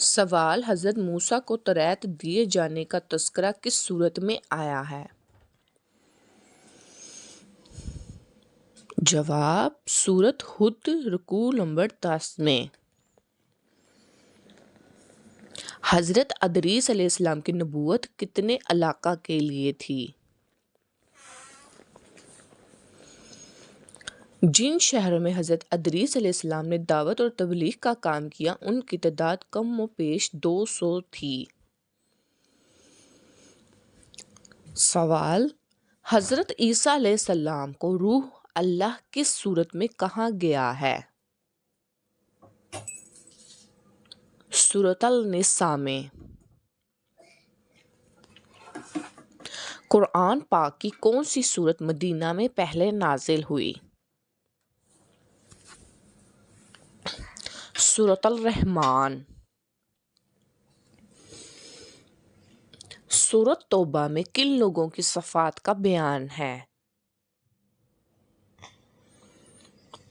سوال: حضرت موسیٰ کو تورات دیے جانے کا تذکرہ کس سورت میں آیا ہے؟ جواب: سورت ہود رکوع نمبر 10 میں۔ حضرت ادریس علیہ السلام کی نبوت کتنے علاقہ کے لیے تھی؟ جن شہروں میں حضرت ادریس علیہ السلام نے دعوت اور تبلیغ کا کام کیا ان کی تعداد کم و بیش 200 تھی۔ سوال: حضرت عیسیٰ علیہ السلام کو روح اللہ کس سورت میں کہا گیا ہے؟ سورۃ النساء میں۔ قرآن پاک کی کون سی سورت مدینہ میں پہلے نازل ہوئی؟ سورۃ الرحمن۔ سورۃ توبہ میں کن لوگوں کی صفات کا بیان ہے؟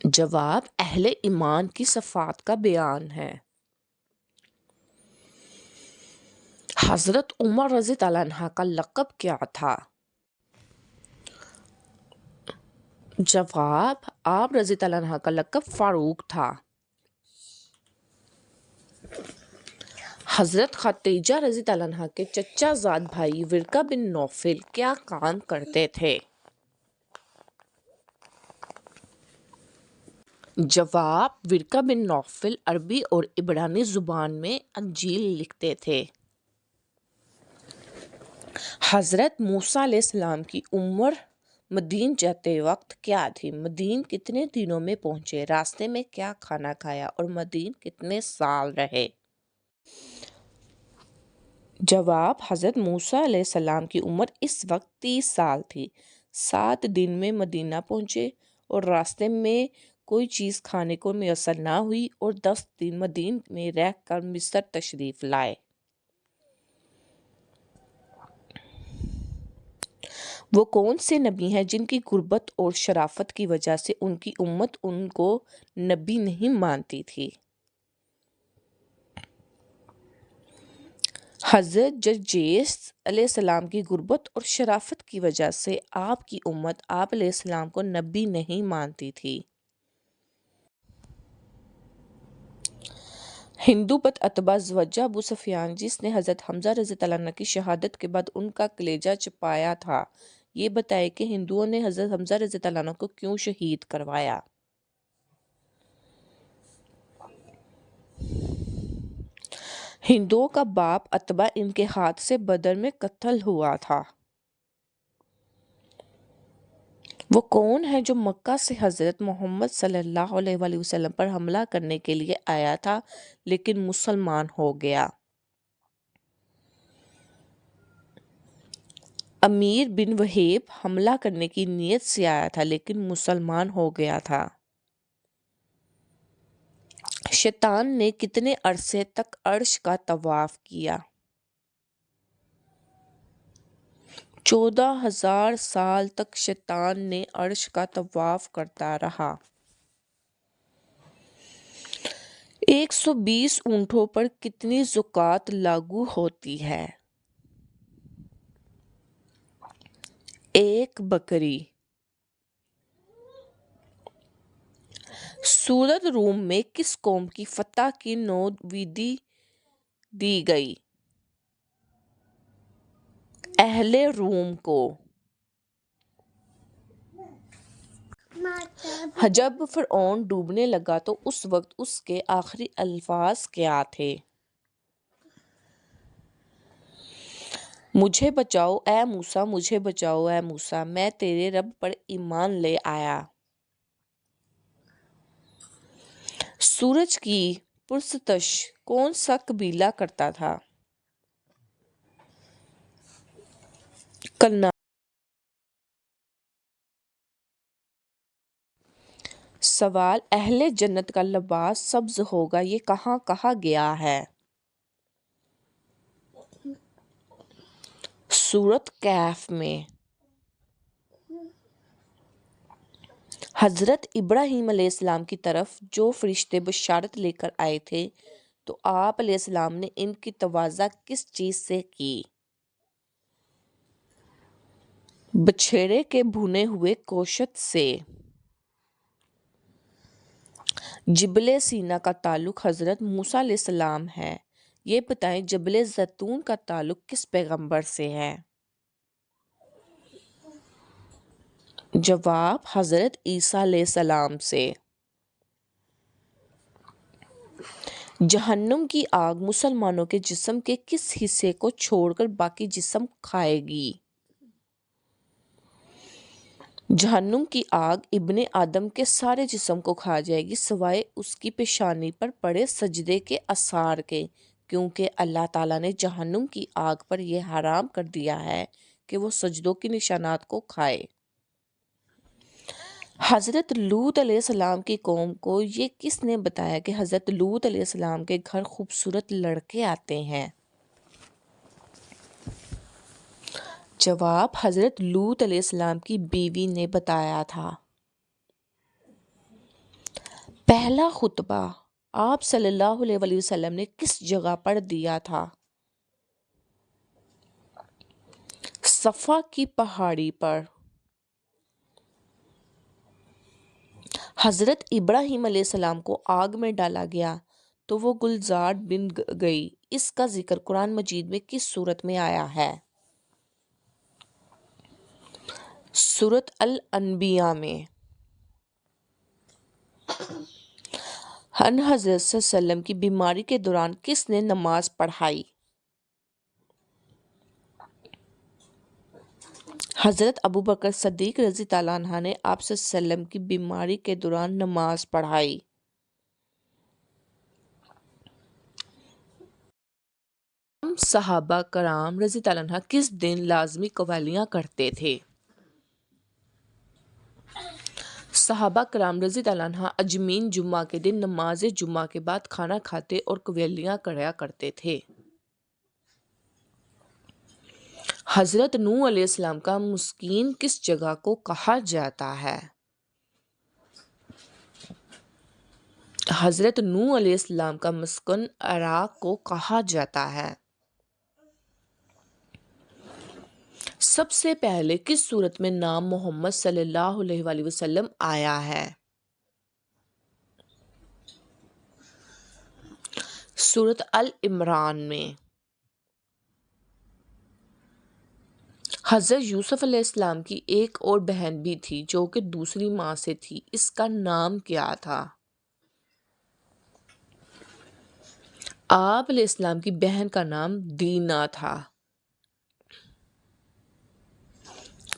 جواب: اہل ایمان کی صفات کا بیان ہے۔ حضرت عمر رضی اللہ عنہ کا لقب کیا تھا؟ جواب: آپ رضی اللہ عنہ کا لقب فاروق تھا۔ حضرت خدیجہ رضی اللہ عنہ کے چچا زاد بھائی ورقہ بن نوفل کیا کام کرتے تھے؟ جواب: ورقہ بن نوفل عربی اور عبرانی زبان میں انجیل لکھتے تھے۔ حضرت موسیٰ علیہ السلام کی عمر مدین جاتے وقت کیا تھی؟ مدین کتنے دنوں میں پہنچے؟ راستے میں کیا کھانا کھایا اور مدین کتنے سال رہے؟ جواب: حضرت موسیٰ علیہ السلام کی عمر اس وقت 30 سال تھی۔ 7 دن میں مدینہ پہنچے اور راستے میں کوئی چیز کھانے کو میسر نہ ہوئی اور 10 دن مدینہ میں رہ کر مصر تشریف لائے۔ وہ کون سے نبی ہیں جن کی غربت اور شرافت کی وجہ سے ان کی امت ان کو نبی نہیں مانتی تھی؟ حضرت جرجیس علیہ السلام کی غربت اور شرافت کی وجہ سے آپ کی امت آپ علیہ السلام کو نبی نہیں مانتی تھی۔ ہندو بت اتباع زوجہ ابو سفیان جس نے حضرت حمزہ رضی اللہ عنہ کی شہادت کے بعد ان کا کلیجہ چبایا تھا، یہ بتائے کہ ہندوؤں نے حضرت حمزہ رضی اللہ عنہ کو کیوں شہید کروایا؟ ہندوؤں کا باپ اتبا ان کے ہاتھ سے بدر میں قتل ہوا تھا۔ وہ کون ہے جو مکہ سے حضرت محمد صلی اللہ علیہ وآلہ وسلم پر حملہ کرنے کے لیے آیا تھا لیکن مسلمان ہو گیا؟ امیر بن وہیب حملہ کرنے کی نیت سے آیا تھا لیکن مسلمان ہو گیا تھا۔ شیطان نے کتنے عرصے تک عرش کا طواف کیا؟ 14,000 سال تک شیطان نے عرش کا طواف کرتا رہا۔ 120 اونٹوں پر کتنی زکوٰۃ لاگو ہوتی ہے؟ 1 بکری۔ سورۃ روم میں کس قوم کی فتح کی نوید دی گئی؟ اہل روم کو۔ جب فرعون ڈوبنے لگا تو اس وقت اس کے آخری الفاظ کیا تھے؟ مجھے بچاؤ اے موسیٰ، مجھے بچاؤ اے موسیٰ، میں تیرے رب پر ایمان لے آیا۔ سورج کی پرستش کون سا قبیلہ کرتا تھا؟ کنعان۔ سوال: اہل جنت کا لباس سبز ہوگا، یہ کہاں کہا گیا ہے؟ سورۃ کہف میں۔ حضرت ابراہیم علیہ السلام کی طرف جو فرشتے بشارت لے کر آئے تھے تو آپ علیہ السلام نے ان کی تواضع کس چیز سے کی؟ بچھیرے کے بھنے ہوئے گوشت سے۔ جبل سینا کا تعلق حضرت موسیٰ علیہ السلام ہے، یہ بتائیں جبل زیتون کا تعلق کس پیغمبر سے ہے؟ جواب حضرت عیسیٰ علیہ السلام سے۔ جہنم کی آگ مسلمانوں کے جسم کے کس حصے کو چھوڑ کر باقی جسم کھائے گی؟ جہنم کی آگ ابن آدم کے سارے جسم کو کھا جائے گی سوائے اس کی پیشانی پر پڑے سجدے کے آثار کے، کیونکہ اللہ تعالیٰ نے جہنم کی آگ پر یہ حرام کر دیا ہے کہ وہ سجدوں کی نشانات کو کھائے۔ حضرت لوط علیہ السلام کی قوم کو یہ کس نے بتایا کہ حضرت لوط علیہ السلام کے گھر خوبصورت لڑکے آتے ہیں؟ جواب حضرت لوط علیہ السلام کی بیوی نے بتایا تھا۔ پہلا خطبہ آپ صلی اللہ علیہ وآلہ وسلم نے کس جگہ پر دیا تھا؟ صفا کی پہاڑی پر۔ حضرت ابراہیم علیہ السلام کو آگ میں ڈالا گیا تو وہ گلزار بن گئی، اس کا ذکر قرآن مجید میں کس سورت میں آیا ہے؟ سورۃ الانبیاء میں۔ حضرت صلی اللہ علیہ وسلم کی بیماری کے دوران کس نے نماز پڑھائی؟ حضرت ابوبکر صدیق رضی اللہ عنہ نے آپ صلی اللہ علیہ وسلم کی بیماری کے دوران نماز پڑھائی۔ صحابہ کرام رضی اللہ عنہ کس دن لازمی قوالیاں کرتے تھے؟ صحابہ کرام رضی اللہ عنہ اجمین جمعہ کے دن نماز جمعہ کے بعد کھانا کھاتے اور قوالیاں کریا کرتے تھے۔ حضرت نوح علیہ السلام کا مسکن کس جگہ کو کہا جاتا ہے؟ حضرت نوح علیہ السلام کا مسکن عراق کو کہا جاتا ہے۔ سب سے پہلے کس سورت میں نام محمد صلی اللہ علیہ وآلہ وسلم آیا ہے؟ سورۃ ال-عمران میں۔ حضرت یوسف علیہ السلام کی ایک اور بہن بھی تھی جو کہ دوسری ماں سے تھی، اس کا نام کیا تھا؟ آپ علیہ السلام کی بہن کا نام دینا تھا۔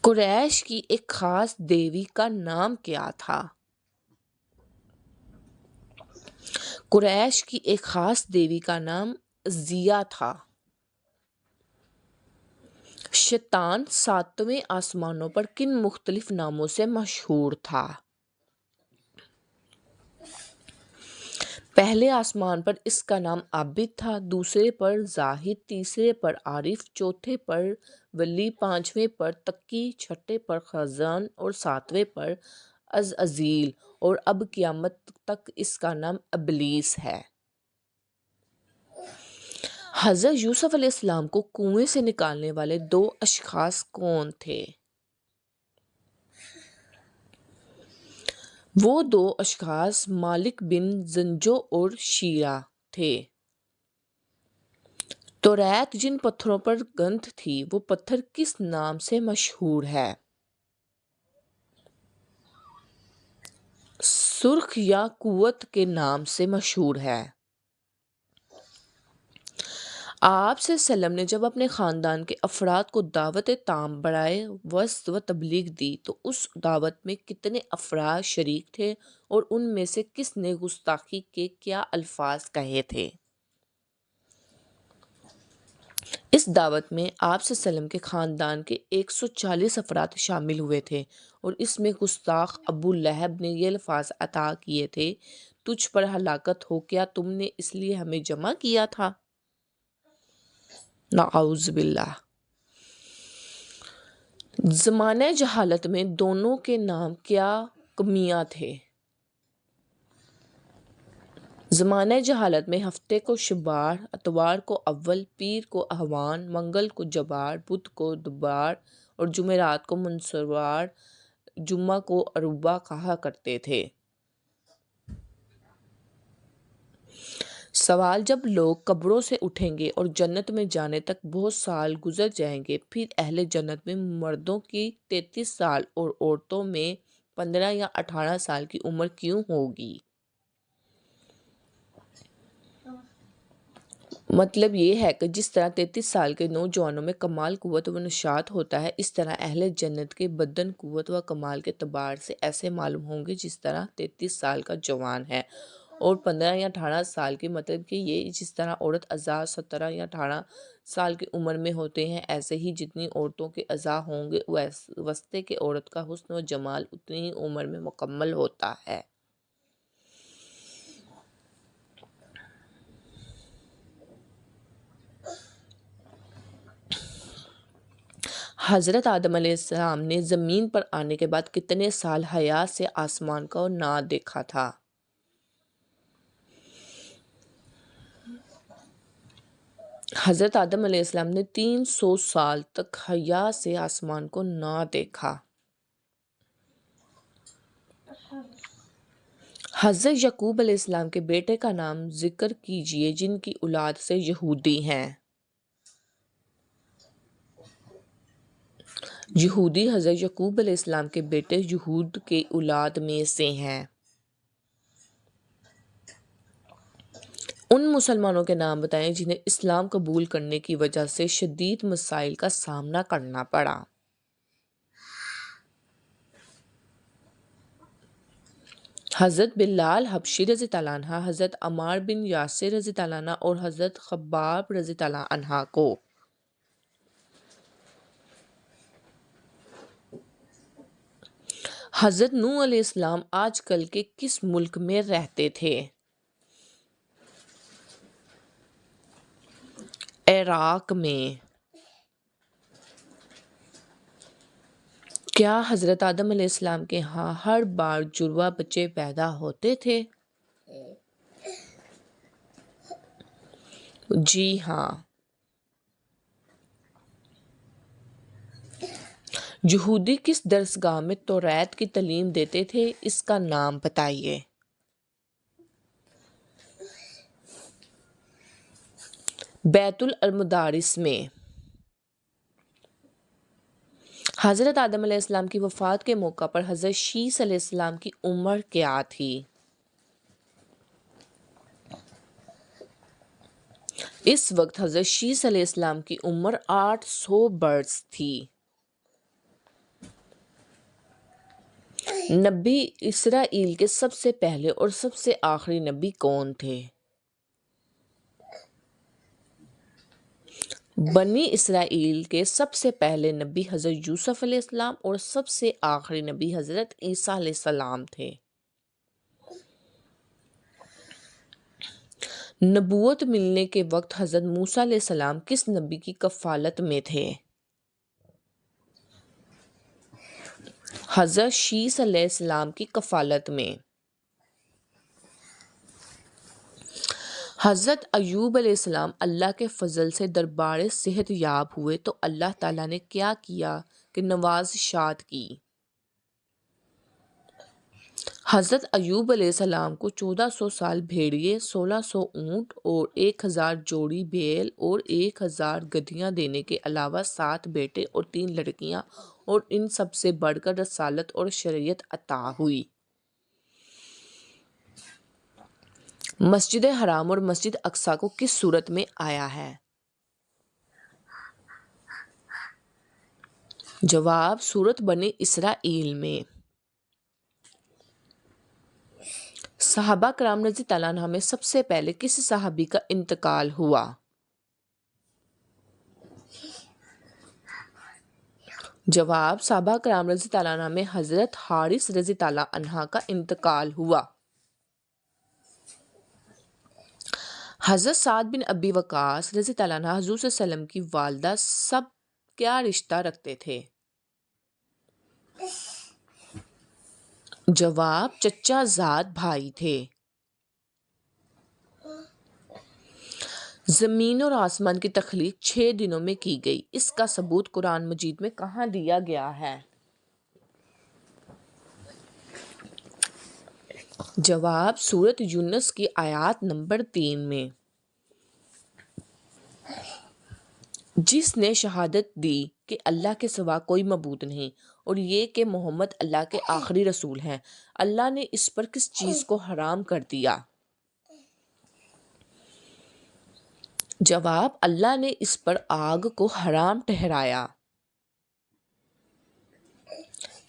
قریش کی ایک خاص دیوی کا نام کیا تھا؟ قریش کی ایک خاص دیوی کا نام عزیہ تھا۔ شیطان ساتویں آسمانوں پر کن مختلف ناموں سے مشہور تھا؟ پہلے آسمان پر اس کا نام عابد تھا، دوسرے پر زاہد، تیسرے پر عارف، چوتھے پر ولی، پانچویں پر تقی، چھٹے پر خزان اور ساتویں پر عزازیل، اور اب قیامت تک اس کا نام ابلیس ہے۔ حضرت یوسف علیہ السلام کو کنویں سے نکالنے والے دو اشخاص کون تھے؟ وہ دو اشخاص مالک بن زنجو اور شیرہ تھے۔ توریت جن پتھروں پر گنتھ تھی وہ پتھر کس نام سے مشہور ہے؟ سرخ یاقوت کے نام سے مشہور ہے۔ آپ صلی اللہ علیہ وسلم نے جب اپنے خاندان کے افراد کو دعوت تام برائے وعظ و تبلیغ دی تو اس دعوت میں کتنے افراد شریک تھے اور ان میں سے کس نے گستاخی کے کیا الفاظ کہے تھے؟ اس دعوت میں آپ صلی اللہ علیہ وسلم کے خاندان کے 140 افراد شامل ہوئے تھے اور اس میں گستاخ ابو لہب نے یہ الفاظ عطا کیے تھے: تجھ پر ہلاکت ہو، کیا تم نے اس لیے ہمیں جمع کیا تھا؟ نعوذ باللہ۔ زمانہ جہالت میں دونوں کے نام کیا کمیاں تھے؟ زمانہ جہالت میں ہفتے کو شبار، اتوار کو اول، پیر کو احوان، منگل کو جبار، بدھ کو دوبار اور جمعرات کو منصوار، جمعہ کو عروبہ کہا کرتے تھے۔ سوال: جب لوگ قبروں سے اٹھیں گے اور جنت میں جانے تک بہت سال گزر جائیں گے، پھر اہل جنت میں مردوں کی 33 سال اور عورتوں میں 15 یا 18 سال کی عمر کیوں ہوگی؟ مطلب یہ ہے کہ جس طرح 33 سال کے نوجوانوں میں کمال قوت و نشاط ہوتا ہے، اس طرح اہل جنت کے بدن قوت و کمال کے اعتبار سے ایسے معلوم ہوں گے جس طرح 33 سال کا جوان ہے، اور 15 یا 18 سال کی مطلب کہ یہ جس طرح عورت اعضاء 17 یا 18 سال کی عمر میں ہوتے ہیں، ایسے ہی جتنی عورتوں کے اعضاء ہوں گے وسطے کے عورت کا حسن و جمال اتنی ہی عمر میں مکمل ہوتا ہے۔ حضرت آدم علیہ السلام نے زمین پر آنے کے بعد کتنے سال حیا سے آسمان کو نہ دیکھا تھا؟ حضرت آدم علیہ السلام نے 300 سال تک حیا سے آسمان کو نہ دیکھا۔ حضرت یعقوب علیہ السلام کے بیٹے کا نام ذکر کیجئے جن کی اولاد سے یہودی ہیں۔ یہودی حضرت یعقوب علیہ السلام کے بیٹے یہود کے اولاد میں سے ہیں۔ ان مسلمانوں کے نام بتائیں جنہیں اسلام قبول کرنے کی وجہ سے شدید مسائل کا سامنا کرنا پڑا۔ حضرت بلال حبشی رضی اللہ عنہ، حضرت عمار بن یاسر رضی اللہ عنہ اور حضرت خباب رضی اللہ عنہ کو حضرت نوح علیہ السلام آج کل کے کس ملک میں رہتے تھے؟ عراق میں۔ کیا حضرت آدم علیہ السلام کے ہاں ہر بار جڑواں بچے پیدا ہوتے تھے؟ جی ہاں۔ یہودی کس درسگاہ میں توریت کی تعلیم دیتے تھے؟ اس کا نام بتائیے۔ بیت المدارس میں۔ حضرت آدم علیہ السلام کی وفات کے موقع پر حضرت شیس علیہ السلام کی عمر کیا تھی؟ اس وقت حضرت شیس علیہ السلام کی عمر 800 برس تھی۔ نبی اسرائیل کے سب سے پہلے اور سب سے آخری نبی کون تھے؟ بنی اسرائیل کے سب سے پہلے نبی حضرت یوسف علیہ السلام اور سب سے آخری نبی حضرت عیسیٰ علیہ السلام تھے۔ نبوت ملنے کے وقت حضرت موسیٰ علیہ السلام کس نبی کی کفالت میں تھے؟ حضرت شیس علیہ السلام کی کفالت میں۔ حضرت ایوب علیہ السلام اللہ کے فضل سے دربار صحت یاب ہوئے تو اللہ تعالیٰ نے کیا کیا کہ نوازشات کی؟ حضرت ایوب علیہ السلام کو 1400 سال بھیڑیے، 1600 اونٹ اور 1000 جوڑی بیل اور 1000 گدھیاں دینے کے علاوہ 7 بیٹے اور 3 لڑکیاں اور ان سب سے بڑھ کر رسالت اور شریعت عطا ہوئی۔ مسجد حرام اور مسجد اقصیٰ کو کس صورت میں آیا ہے؟ جواب: سورۃ بنی اسرائیل میں۔ صحابہ کرام رضی اللہ عنہم میں سب سے پہلے کس صحابی کا انتقال ہوا؟ جواب: صحابہ کرام رضی اللہ عنہم میں حضرت حارث رضی اللہ عنہ کا انتقال ہوا۔ حضرت سعد بن ابی وقاص رضی اللہ عنہ حضور صلی اللہ علیہ وسلم کی والدہ سب کیا رشتہ رکھتے تھے؟ جواب: چچا زاد بھائی تھے۔ زمین اور آسمان کی تخلیق 6 دنوں میں کی گئی، اس کا ثبوت قرآن مجید میں کہاں دیا گیا ہے؟ جواب سورۃ یونس کی آیات نمبر 3 میں۔ جس نے شہادت دی کہ اللہ کے سوا کوئی معبود نہیں اور یہ کہ محمد اللہ کے آخری رسول ہیں، اللہ نے اس پر کس چیز کو حرام کر دیا؟ جواب اللہ نے اس پر آگ کو حرام ٹھہرایا۔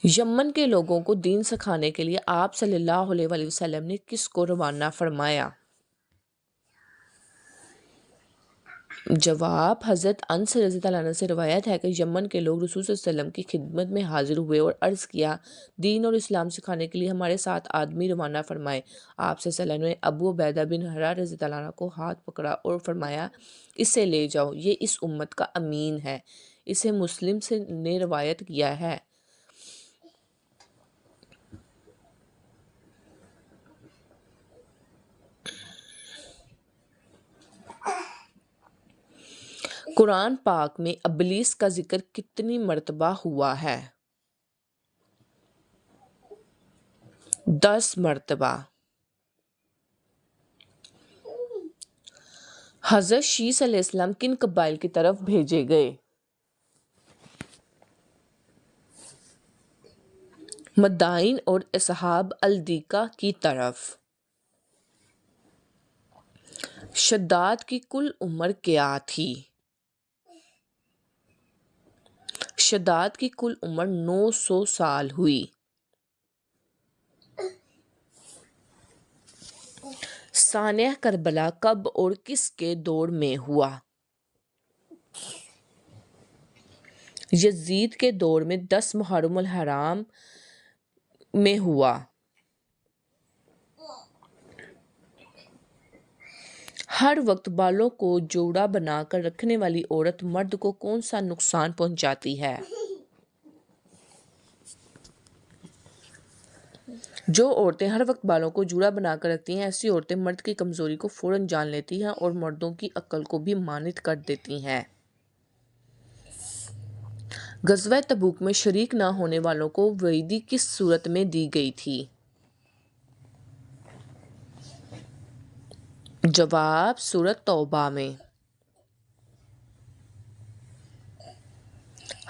یمن کے لوگوں کو دین سکھانے کے لیے آپ صلی اللہ علیہ وآلہ وسلم نے کس کو روانہ فرمایا؟ جواب حضرت انس رضی اللہ عنہ سے روایت ہے کہ یمن کے لوگ رسول صلی اللہ علیہ وسلم کی خدمت میں حاضر ہوئے اور عرض کیا، دین اور اسلام سکھانے کے لیے ہمارے 7 آدمی روانہ فرمائے۔ آپ صلی اللہ علیہ وسلم نے ابو عبیدہ بن حرار رضی اللہ عنہ کو ہاتھ پکڑا اور فرمایا، اسے لے جاؤ، یہ اس امت کا امین ہے۔ اسے مسلم سے نے روایت کیا ہے۔ قرآن پاک میں ابلیس کا ذکر کتنی مرتبہ ہوا ہے؟ 10 مرتبہ۔ حضرت شیس علیہ السلام کن قبائل کی طرف بھیجے گئے؟ مدائن اور اصحاب الدیکہ کی طرف۔ شداد کی کل عمر کیا تھی؟ شداد کی کل عمر 900 سال ہوئی۔ سانحہ کربلا کب اور کس کے دور میں ہوا؟ یزید کے دور میں 10 محرم الحرام میں ہوا۔ ہر وقت بالوں کو جوڑا بنا کر رکھنے والی عورت مرد کو کون سا نقصان پہنچاتی ہے؟ جو عورتیں ہر وقت بالوں کو جوڑا بنا کر رکھتی ہیں، ایسی عورتیں مرد کی کمزوری کو فوراً جان لیتی ہیں اور مردوں کی عقل کو بھی مانع کر دیتی ہیں۔ غزوہ تبوک میں شریک نہ ہونے والوں کو وعیدی کس صورت میں دی گئی تھی؟ جواب سورۃ توبہ میں۔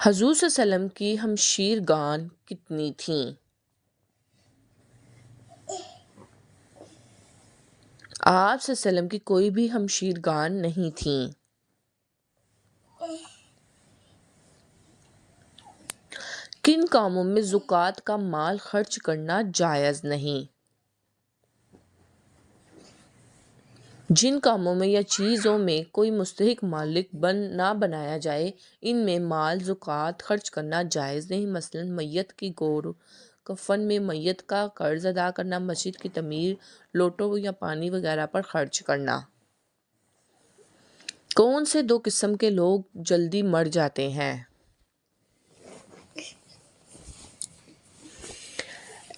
حضور صلی اللہ علیہ وسلم کی ہمشیر گان کتنی تھیں؟ آپ صلی اللہ علیہ وسلم کی کوئی بھی ہمشیر گان نہیں تھیں۔ کن کاموں میں زکوٰۃ کا مال خرچ کرنا جائز نہیں؟ جن کاموں میں یا چیزوں میں کوئی مستحق مالک نہ بنایا جائے، ان میں مال زکوٰۃ خرچ کرنا جائز نہیں، مثلاً میت کی گور، کفن میں میت کا قرض ادا کرنا، مسجد کی تعمیر، لوٹوں یا پانی وغیرہ پر خرچ کرنا۔ کون سے 2 قسم کے لوگ جلدی مر جاتے ہیں؟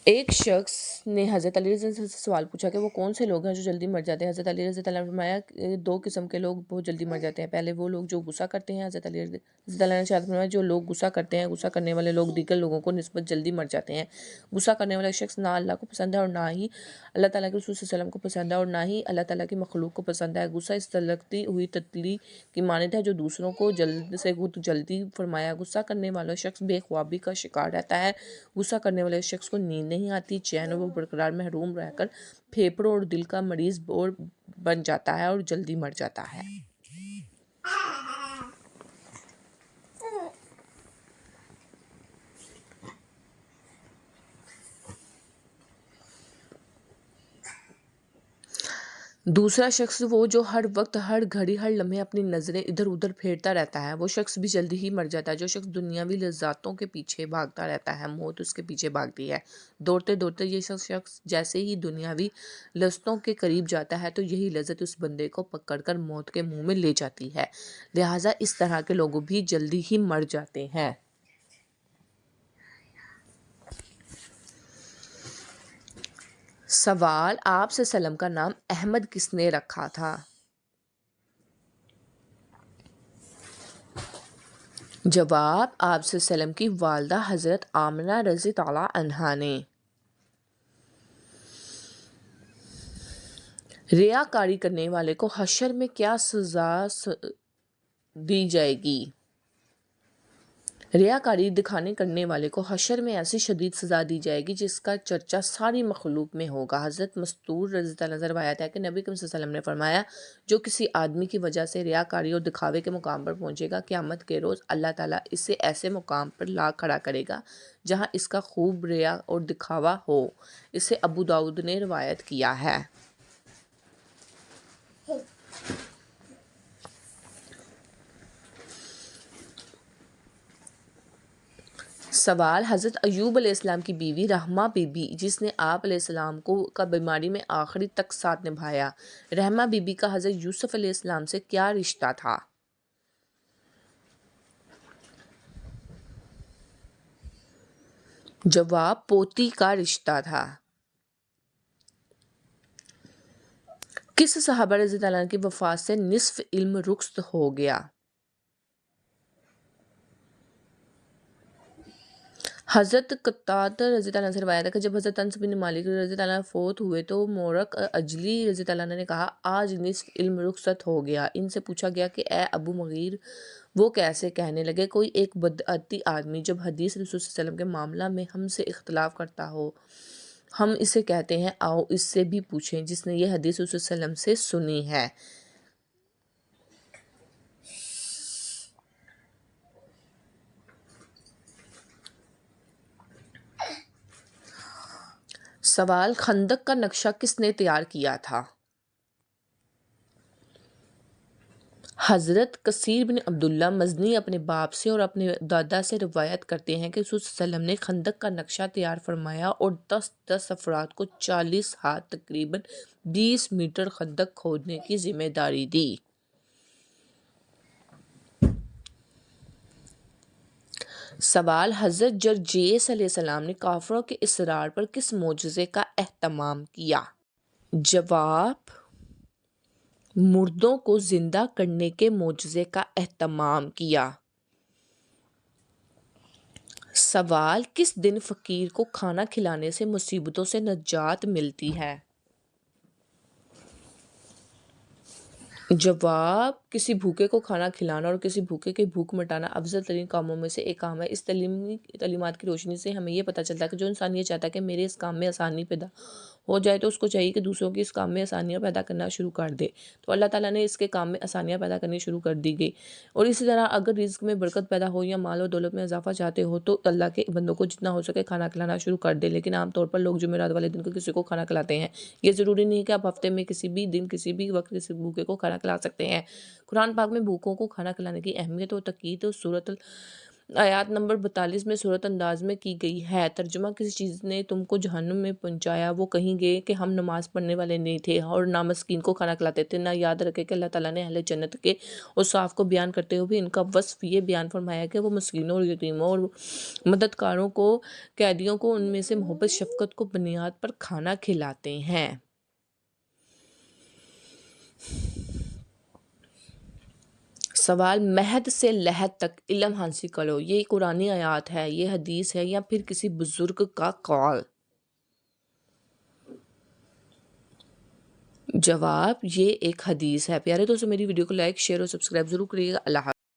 ایک شخص نے حضرت علی رضی اللہ عنہ سے سوال پوچھا کہ وہ کون سے لوگ ہیں جو جلدی مر جاتے ہیں؟ حضرت علی رضی اللہ عنہ نے فرمایا کہ 2 قسم کے لوگ بہت جلدی مر جاتے ہیں۔ پہلے وہ لوگ جو غصہ کرتے ہیں، حضرت علی رضی اللہ عنہ نے ارشاد فرمایا جو لوگ غصہ کرتے ہیں، غصہ کرنے والے لوگ دیگر لوگوں کو نسبت جلدی مر جاتے ہیں۔ غصہ کرنے والا شخص نہ اللہ کو پسند ہے اور نہ ہی اللہ تعالیٰ کے رسول صلی اللہ علیہ وسلم کو پسند ہے اور نہ ہی اللہ تعالیٰ کی مخلوق کو پسند ہے۔ غصہ اس تلکتی ہوئی تتلی کی مانند ہے جو دوسروں کو جلد سے جلدی فرمایا۔ غصہ کرنے والا شخص بے خوابی کا شکار رہتا ہے۔ غصہ کرنے والے شخص کو نیند نہیں آتی، چین و برقرار محروم رہ کر پھیپھڑوں اور دل کا مریض بن جاتا ہے اور جلدی مر جاتا ہے۔ دوسرا شخص وہ جو ہر وقت، ہر گھڑی، ہر لمحے اپنی نظریں ادھر ادھر پھیرتا رہتا ہے، وہ شخص بھی جلدی ہی مر جاتا ہے۔ جو شخص دنیاوی لذاتوں کے پیچھے بھاگتا رہتا ہے، موت اس کے پیچھے بھاگتی ہے۔ دوڑتے دوڑتے یہ شخص جیسے ہی دنیاوی لذتوں کے قریب جاتا ہے تو یہی لذت اس بندے کو پکڑ کر موت کے منہ میں لے جاتی ہے۔ لہٰذا اس طرح کے لوگ بھی جلدی ہی مر جاتے ہیں۔ سوال: آپ صلی اللہ علیہ وسلم کا نام احمد کس نے رکھا تھا؟ جواب: آپ صلی اللہ علیہ وسلم کی والدہ حضرت آمنہ رضی تعالیٰ عنہا نے۔ ریاکاری کرنے والے کو حشر میں کیا سزا دی جائے گی؟ ریاکاری دکھانے کرنے والے کو حشر میں ایسی شدید سزا دی جائے گی جس کا چرچا ساری مخلوق میں ہوگا۔ حضرت مسعود رضی اللہ عنہ سے روایت ہے کہ نبی کریم صلی اللہ علیہ وسلم نے فرمایا، جو کسی آدمی کی وجہ سے ریاکاری اور دکھاوے کے مقام پر پہنچے گا، قیامت کے روز اللہ تعالیٰ اسے ایسے مقام پر لا کھڑا کرے گا جہاں اس کا خوب ریا اور دکھاوا ہو۔ اسے ابو داؤد نے روایت کیا ہے۔ سوال: حضرت ایوب علیہ السلام کی بیوی رحمہ بی بی جس نے آپ علیہ السلام کا بیماری میں آخری تک ساتھ نبھایا، رحمہ بی بی کا حضرت یوسف علیہ السلام سے کیا رشتہ تھا؟ جواب: پوتی کا رشتہ تھا۔ کس صحابہ رضی اللہ عنہ کی وفات سے نصف علم رخصت ہو گیا؟ حضرت قتادہ رضی اللہ عنہ سے روایت ہے کہ جب حضرت انس بن مالک رضی اللہ عنہ فوت ہوئے تو مورق اجلی رضی اللہ عنہ نے کہا، آج نصف علم رخصت ہو گیا۔ ان سے پوچھا گیا کہ اے ابو مغیر، وہ کیسے؟ کہنے لگے، کوئی ایک بدعتی آدمی جب حدیث رسول صلی اللہ علیہ وسلم کے معاملہ میں ہم سے اختلاف کرتا ہو، ہم اسے کہتے ہیں آؤ اس سے بھی پوچھیں جس نے یہ حدیث رسول صلی اللہ علیہ وسلم سے سنی ہے۔ سوال: خندق کا نقشہ کس نے تیار کیا تھا؟ حضرت کثیر بن عبداللہ مزنی اپنے باپ سے اور اپنے دادا سے روایت کرتے ہیں کہ رسول صلی اللہ علیہ وسلم نے خندق کا نقشہ تیار فرمایا اور 10 افراد کو 40 ہاتھ تقریباً 20 میٹر خندق کھودنے کی ذمہ داری دی۔ سوال: حضرت جرجیس علیہ السلام نے کافروں کے اصرار پر کس معجزے کا اہتمام کیا؟ جواب: مردوں کو زندہ کرنے کے معجزے کا اہتمام کیا۔ سوال: کس دن فقیر کو کھانا کھلانے سے مصیبتوں سے نجات ملتی ہے؟ جواب: کسی بھوکے کو کھانا کھلانا اور کسی بھوکے کی بھوک مٹانا افضل ترین کاموں میں سے ایک کام ہے۔ اس تعلیمات کی روشنی سے ہمیں یہ پتہ چلتا ہے کہ جو انسان یہ چاہتا ہے کہ میرے اس کام میں آسانی پیدا ہو جائے تو اس کو چاہیے کہ دوسروں کی اس کام میں آسانیاں پیدا کرنا شروع کر دے، تو اللہ تعالیٰ نے اس کے کام میں آسانیاں پیدا کرنی شروع کر دی گئی۔ اور اسی طرح اگر رزق میں برکت پیدا ہو یا مال و دولت میں اضافہ چاہتے ہو تو اللہ کے بندوں کو جتنا ہو سکے کھانا کھلانا شروع کر دے۔ لیکن عام طور پر لوگ جمعرات والے دن کو کسی کو کھانا کھلاتے ہیں۔ یہ ضروری نہیں کہ آپ ہفتے میں کسی بھی دن کسی بھی وقت کسی بھوکے کو کھانا کھلا سکتے ہیں۔ قرآن پاک میں بھوکوں کو کھانا کھلانے کی اہمیت اور تاکید سورۃ آیات نمبر 42 میں سورۃ انداز میں کی گئی ہے۔ ترجمہ: کسی چیز نے تم کو جہنم میں پہنچایا، وہ کہیں گے کہ ہم نماز پڑھنے والے نہیں تھے اور نہ مسکین کو کھانا کھلاتے تھے، نہ یاد رکھے کہ اللہ تعالیٰ نے اہل جنت کے اوصاف کو بیان کرتے ہوئے ان کا وصف یہ بیان فرمایا کہ وہ مسکینوں اور یتیموں اور مددکاروں کو، قیدیوں کو ان میں سے محبت شفقت کو بنیاد پر کھانا کھلاتے ہیں۔ سوال: مہد سے لحد تک علم حاصل کرو، یہ قرآنی آیات ہے، یہ حدیث ہے یا پھر کسی بزرگ کا قول؟ جواب: یہ ایک حدیث ہے۔ پیارے دوستو، میری ویڈیو کو لائک، شیئر اور سبسکرائب ضرور کریے گا۔ اللہ حافظ۔